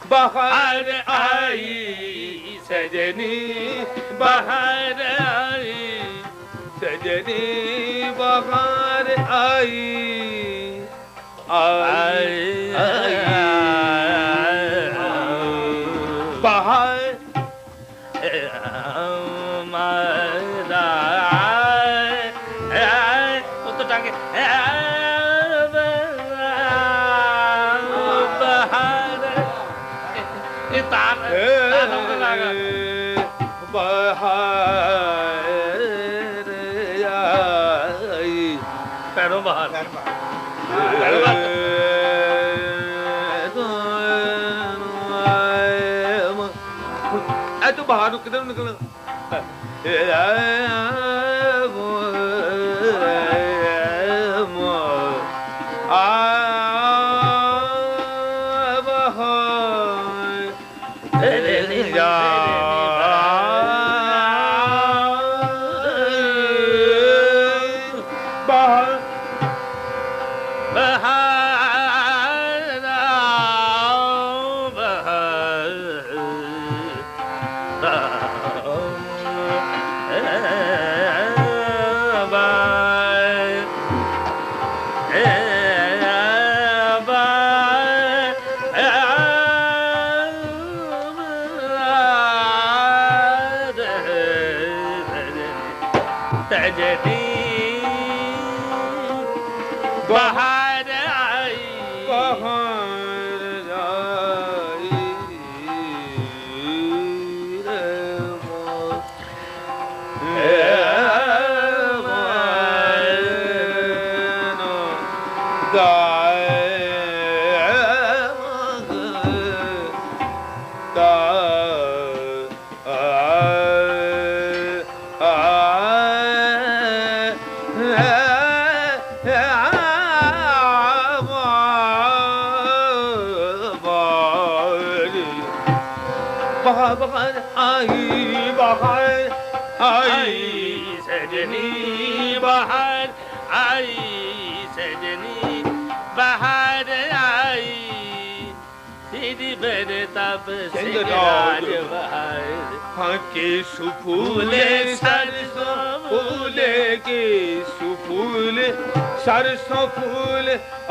बाहर आई सजनी, बाहर आई सजनी, बाहर आई आई बाहर तो टांगे पैरों बाहर तो बाहर किधर निकल के सुफूले सरसों फूले के सुफूले सरसों फूल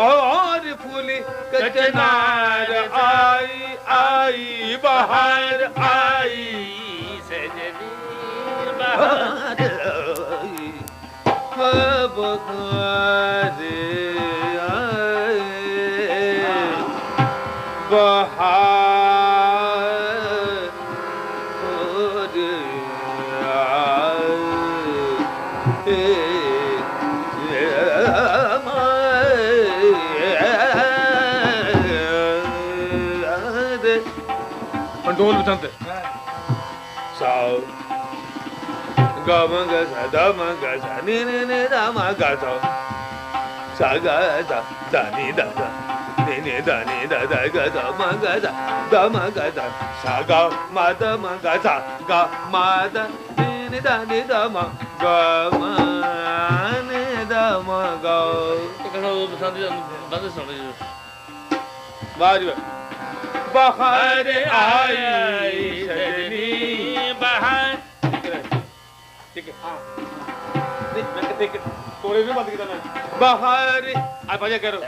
और फूल कचनार आई आई बाहर आई सजनी बाहर आई बाहर ढोल बजाते साओ गा मा गा सा दा मा गा सा नी नी नी दा मा गा सा सा गा सा दा नी दा दा नी नी दा नी दा दा गा दा मा गा सा दा मा गा सा सा गा मा दा मा गा सा गा मा दा नी नी दा मा गा मा नी दा मा गा कहना वो बसंत बंद सुन लो बाज बाहर आई सजनी बाहर ठीक है हाँ मैं थोड़े भी बंद किया मैं बाहर आप आजा करो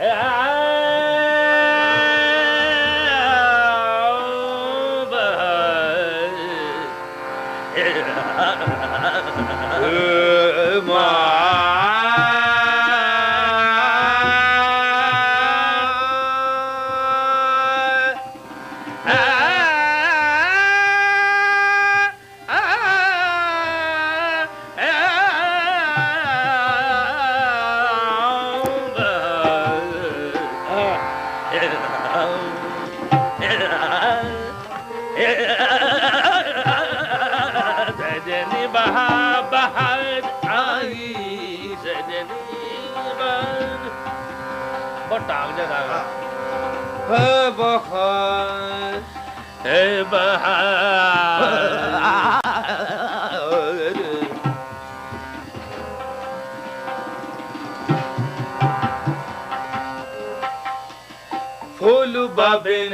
फूल बाबिन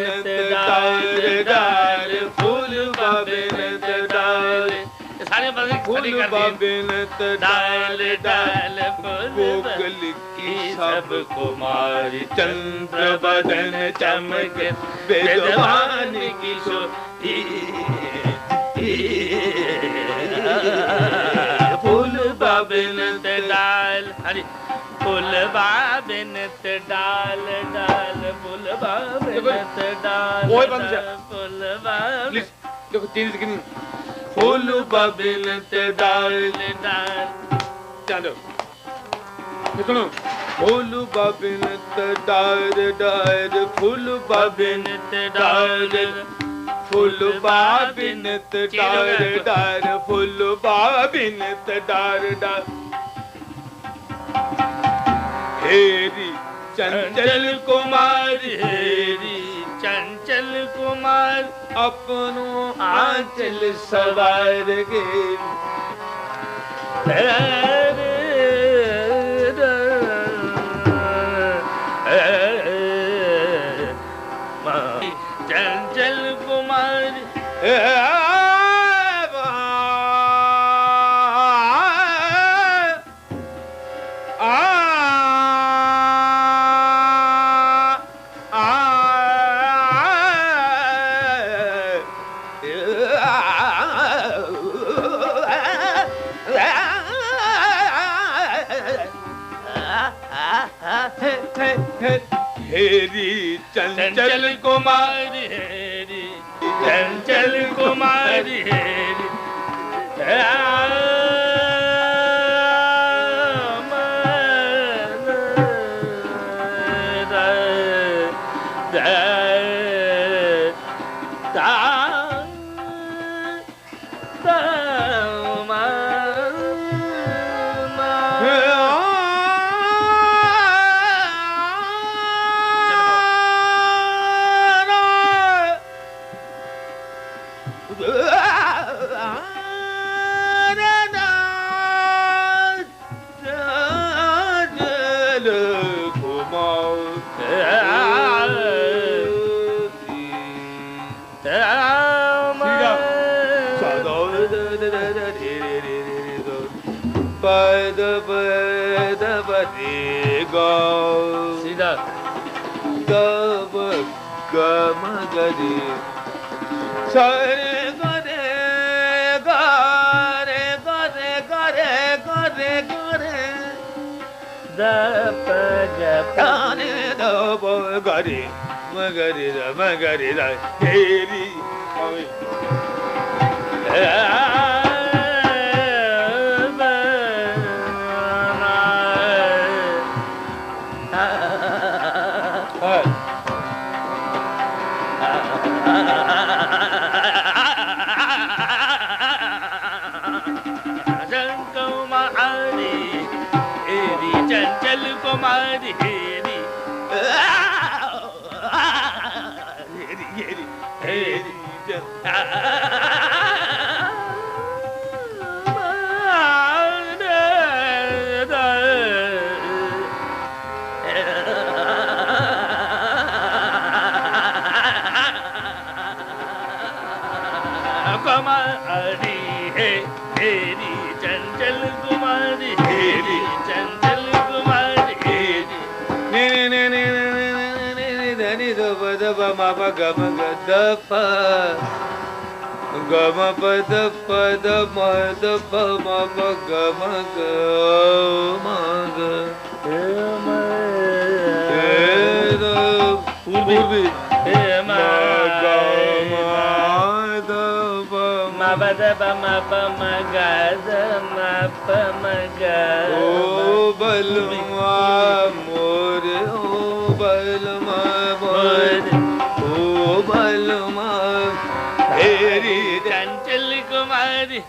फूल बाबिनत डाल डाल कोकल की सब कुमारी चंद्र बदन चमक बेदवान की सो फूल बाबिनत डाल हरी फूल बाबिनत डाल डाल फूल बाबिनत डाल फूल बाबिनत देखो 3 सेकंड फूल बाबिनत डाल डाल चलो सुनो फूल बाबिनत डाल डाल फूल बाबिनत डाल फूल बाबिनत डाल डाल फूल बाबिनत डाल डाल हेरी चंचल कुमार हेरी चंचल कुमार अपनों आंचल सवार गे चंचल कुमार हेरी चंचल कुमारी हेरी चंचल कुमारी हेरी गमगरी सरे गरे गरे गरे गरे गरे गरे दप गने दप गरे मगरी मगरी हेरी कुमारी हेरी हेरी हेरी हेरी कुमारी हेरी चंचल कुमारी हेरी चंचल गम गप गम पद पद मद पम गम गम पूर्वी मद पम पम गद पम ग ओ बलमा मोर ओ बलमा मोर ओ बलमा हेरी चंचल कुमारी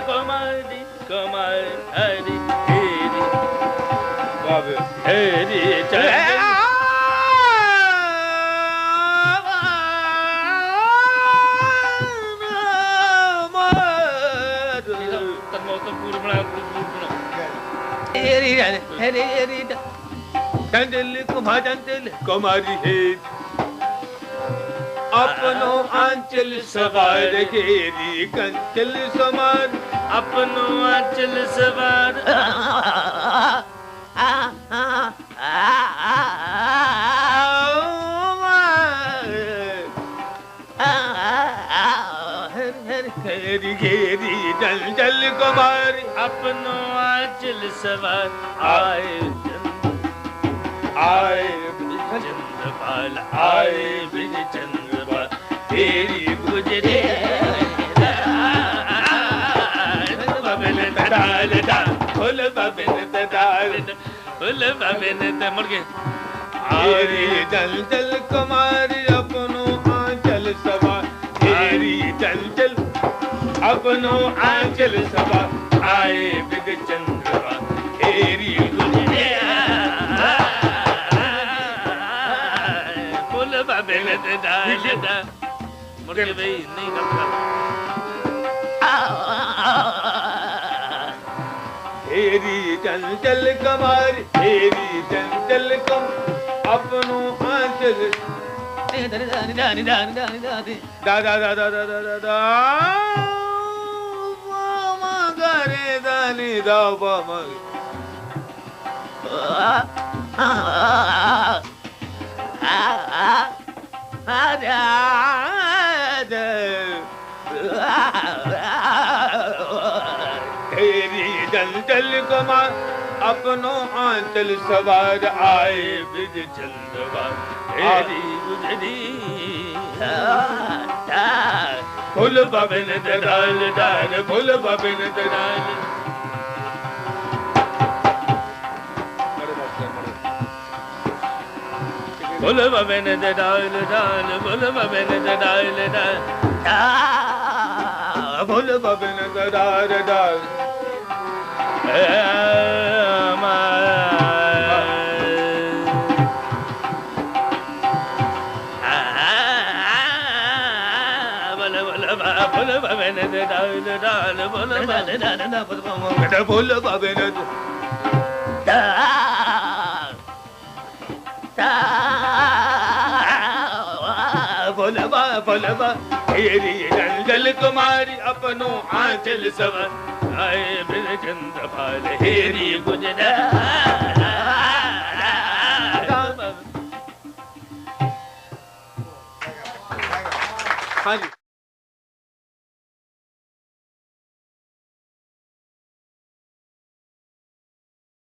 कुमारी कुमारी हरी हेरी बाबे हेरी चंचल चंचल कुमारी है अपनो आंचल सवार घेरी कंचल समार अपनो आंचल सवार घेरी घेरी जल जल कुमार अपनो आंचल सवार आए आए चंद्रपाल आए ब्रिज चंद्रपाल तेरी गुजरे बबिन तड़ाल डाल फुल बबिन तड़ाल फुल बबिन मुड़ के घेरी जल जल कुमार अपनो आंचल सवार घेरी जल जल अपनो आंचल सवार आए ब्रिज चंद्रपाल तेरी गुजरे फुल बबिन तड़ाल डाल मुड़ के भाई नहीं करता हेरी चंचल कमार हेरी चंचल कम अपनो आंचल दा दा दा दा दा दा दा मा गा रे दा नि दा मा तेरी चंचल कुमार अपनो आंचल सवार आए ब्रिज चंद्रपाल तेरी गुजरी फुल बबिन तड़ाल डाल फुल बबिन तड़ाल फुल बबिन तड़ाल डाल फुल बबिन तड़ाल डाल फुल बबिन तड़ाल डाल फुल बबिन तड़ाल डाल फुल बबिन फुल हेरी जंजल कुमारी अपनो आंचल सवार आए ब्रिज चंद्रपाल हेरी गुजरा हाँ जी